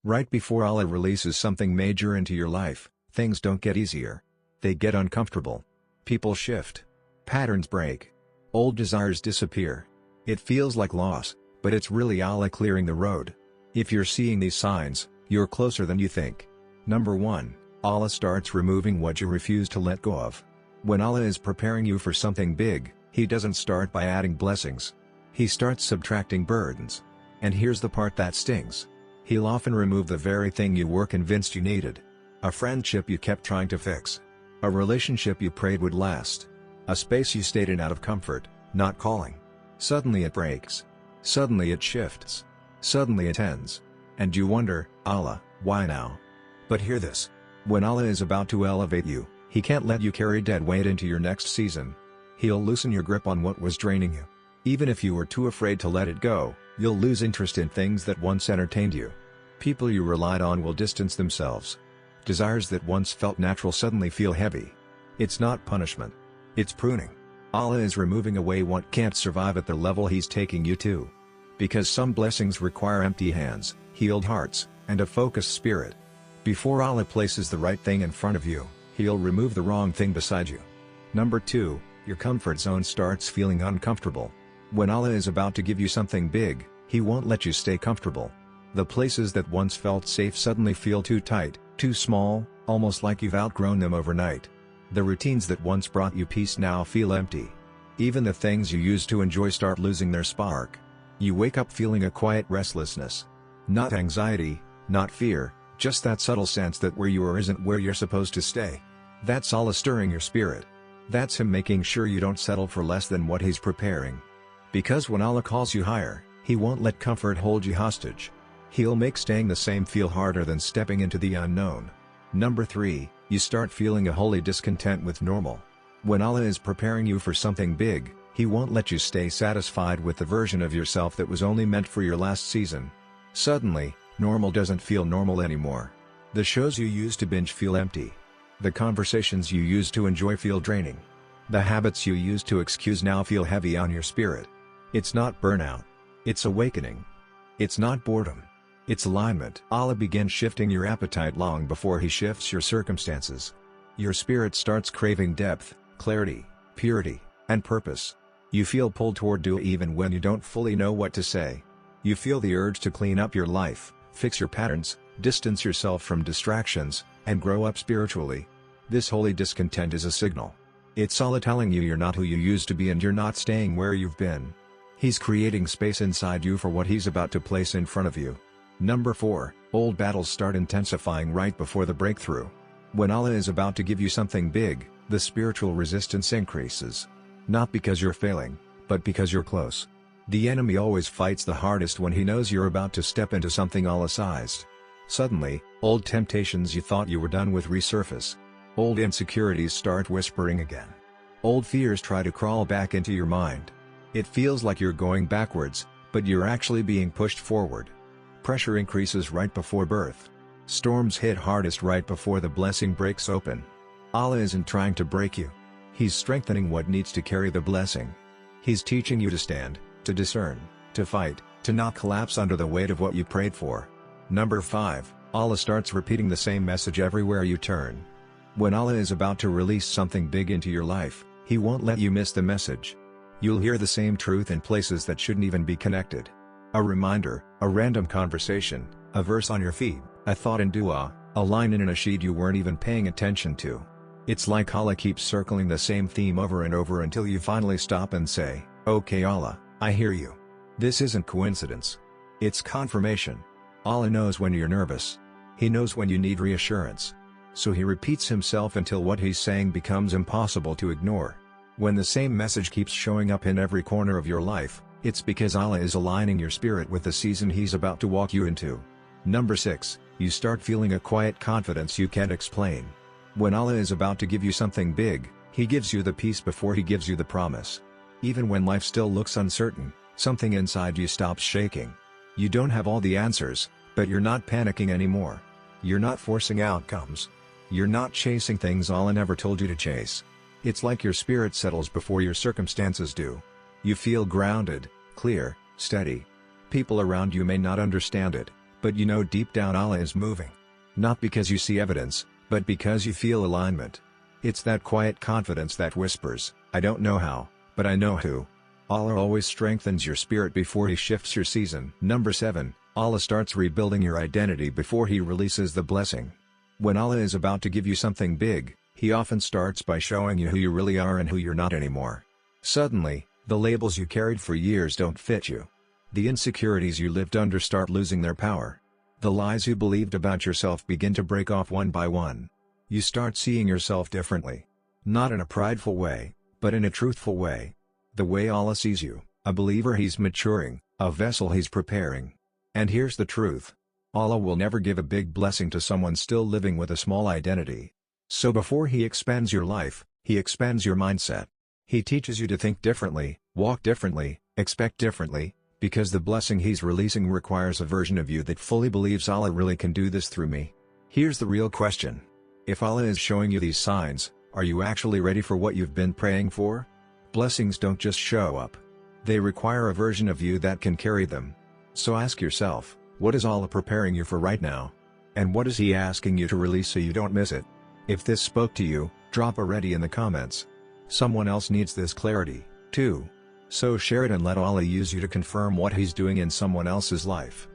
Right before Allah releases something major into your life, things don't get easier. They get uncomfortable. People shift. Patterns break. Old desires disappear. It feels like loss, but it's really Allah clearing the road. If you're seeing these signs, you're closer than you think. Number 1. Allah starts removing what you refuse to let go of. When Allah is preparing you for something big, He doesn't start by adding blessings. He starts subtracting burdens. And here's the part that stings. He'll often remove the very thing you were convinced you needed. A friendship you kept trying to fix. A relationship you prayed would last. A space you stayed in out of comfort, not calling. Suddenly it breaks. Suddenly it shifts. Suddenly it ends. And you wonder, Allah, why now? But hear this. When Allah is about to elevate you, He can't let you carry dead weight into your next season. He'll loosen your grip on what was draining you. Even if you were too afraid to let it go, you'll lose interest in things that once entertained you. People you relied on will distance themselves. Desires that once felt natural suddenly feel heavy. It's not punishment. It's pruning. Allah is removing away what can't survive at the level He's taking you to. Because some blessings require empty hands, healed hearts, and a focused spirit. Before Allah places the right thing in front of you, He'll remove the wrong thing beside you. Number 2, your comfort zone starts feeling uncomfortable. When Allah is about to give you something big, He won't let you stay comfortable. The places that once felt safe suddenly feel too tight, too small, almost like you've outgrown them overnight. The routines that once brought you peace now feel empty. Even the things you used to enjoy start losing their spark. You wake up feeling a quiet restlessness. Not anxiety, not fear, just that subtle sense that where you are isn't where you're supposed to stay. That's Allah stirring your spirit. That's Him making sure you don't settle for less than what He's preparing. Because when Allah calls you higher, He won't let comfort hold you hostage. He'll make staying the same feel harder than stepping into the unknown. Number 3, you start feeling a holy discontent with normal. When Allah is preparing you for something big, He won't let you stay satisfied with the version of yourself that was only meant for your last season. Suddenly, normal doesn't feel normal anymore. The shows you used to binge feel empty. The conversations you used to enjoy feel draining. The habits you used to excuse now feel heavy on your spirit. It's not burnout. It's awakening. It's not boredom. It's alignment. Allah begins shifting your appetite long before He shifts your circumstances. Your spirit starts craving depth, clarity, purity, and purpose. You feel pulled toward do even when you don't fully know what to say. You feel the urge to clean up your life, fix your patterns, distance yourself from distractions, and grow up spiritually. This holy discontent is a signal. It's Allah telling you you're not who you used to be and you're not staying where you've been. He's creating space inside you for what He's about to place in front of you. Number 4, old battles start intensifying right before the breakthrough. When Allah is about to give you something big, the spiritual resistance increases. Not because you're failing, but because you're close. The enemy always fights the hardest when he knows you're about to step into something Allah-sized. Suddenly, old temptations you thought you were done with resurface. Old insecurities start whispering again. Old fears try to crawl back into your mind. It feels like you're going backwards, but you're actually being pushed forward. Pressure increases right before birth. Storms hit hardest right before the blessing breaks open. Allah isn't trying to break you. He's strengthening what needs to carry the blessing. He's teaching you to stand, to discern, to fight, to not collapse under the weight of what you prayed for. Number 5, Allah starts repeating the same message everywhere you turn. When Allah is about to release something big into your life, He won't let you miss the message. You'll hear the same truth in places that shouldn't even be connected. A reminder, a random conversation, a verse on your feed, a thought in dua, a line in a sheet you weren't even paying attention to. It's like Allah keeps circling the same theme over and over until you finally stop and say, "Okay Allah, I hear you." This isn't coincidence. It's confirmation. Allah knows when you're nervous. He knows when you need reassurance. So He repeats Himself until what He's saying becomes impossible to ignore. When the same message keeps showing up in every corner of your life, it's because Allah is aligning your spirit with the season He's about to walk you into. Number 6, you start feeling a quiet confidence you can't explain. When Allah is about to give you something big, He gives you the peace before He gives you the promise. Even when life still looks uncertain, something inside you stops shaking. You don't have all the answers, but you're not panicking anymore. You're not forcing outcomes. You're not chasing things Allah never told you to chase. It's like your spirit settles before your circumstances do. You feel grounded, clear, steady. People around you may not understand it, But you know deep down Allah is moving. Not because you see evidence, but because you feel alignment. It's that quiet confidence that whispers, I don't know how, but I know who. Allah always strengthens your spirit before He shifts your season. Number 7, Allah starts rebuilding your identity before He releases the blessing. When Allah is about to give you something big, He often starts by showing you who you really are and who you're not anymore. Suddenly, the labels you carried for years don't fit you. The insecurities you lived under start losing their power. The lies you believed about yourself begin to break off one by one. You start seeing yourself differently. Not in a prideful way, but in a truthful way. The way Allah sees you, a believer He's maturing, a vessel He's preparing. And here's the truth. Allah will never give a big blessing to someone still living with a small identity. So before He expands your life, He expands your mindset. He teaches you to think differently, walk differently, expect differently, because the blessing He's releasing requires a version of you that fully believes Allah really can do this through me. Here's the real question. If Allah is showing you these signs, are you actually ready for what you've been praying for? Blessings don't just show up. They require a version of you that can carry them. So ask yourself, what is Allah preparing you for right now? And what is He asking you to release so you don't miss it? If this spoke to you, drop a ready in the comments. Someone else needs this clarity, too. So share it and let Allah use you to confirm what He's doing in someone else's life.